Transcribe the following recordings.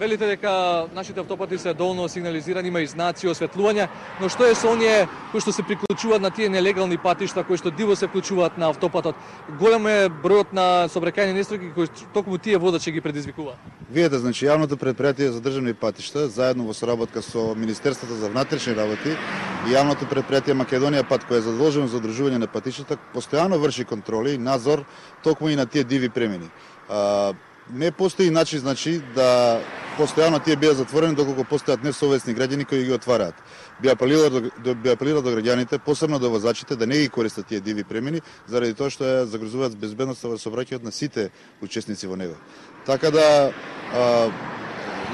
Велите дека нашите автопати се доволно сигнализирани, има и знаци, осветлување, но што е со оние кои што се приклучуваат на тие нелегални патишта, кои што диво се вклучуваат на автопатот? Голем е бројот на сообраќајни несреќи кои токму тие водачи ги предизвикуваат. Видете, значи јавното претпријатие за државни патишта, заедно во соработка со Министерството за внатрешни работи и јавното претпријатие Македонија пат, кој е задолжено за одржување на патиштата, постојано врши контроли и надзор токму и на тие диви премини. Не постои начин, значи, да постојано тие бидат затворени доколку постојат несовесни граѓани кои ги отвараат. Би апелирал до граѓаните, посебно до возачите, да не ги користат тие диви премини, заради тоа што ја загрозуваат безбедноста во сообраќајот на сите учесници во него. Така да,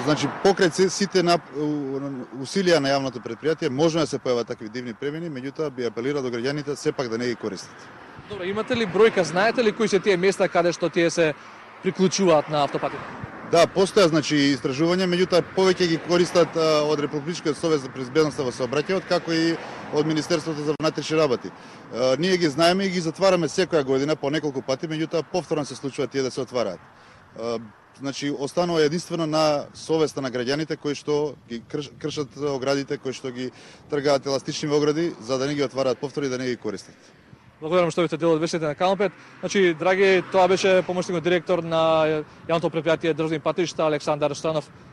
значи, покрај сите усилија на јавното претпријатие, може да се појават такви дивни премини, меѓутоа би апелирал до граѓаните сепак да не ги користат. Добро, имате ли бројка, знаете ли кои се тие места каде што тие се приклучуваат на автопатите? Да, постоја, значи, истражување, меѓутоа повеќе ги користат од Републичкиот совет за безбедноста во сообраќајот, како и од Министерството за внатрешни работи. Ние ги знаеме и ги затвараме секоја година по неколку пати, меѓутоа повторно се случува тие да се отвараат. Значи, останува единствено на совеста на граѓаните кои што ги кршат оградите, кои што ги тргаат еластични огради, за да не ги отвараат повторно и да не ги користат. Благодарам што бите дел од версијата на Канал 5. Значи, драги, тоа беше помошникот директор на јавното претпријатие Државни патишта Александар Стојанов.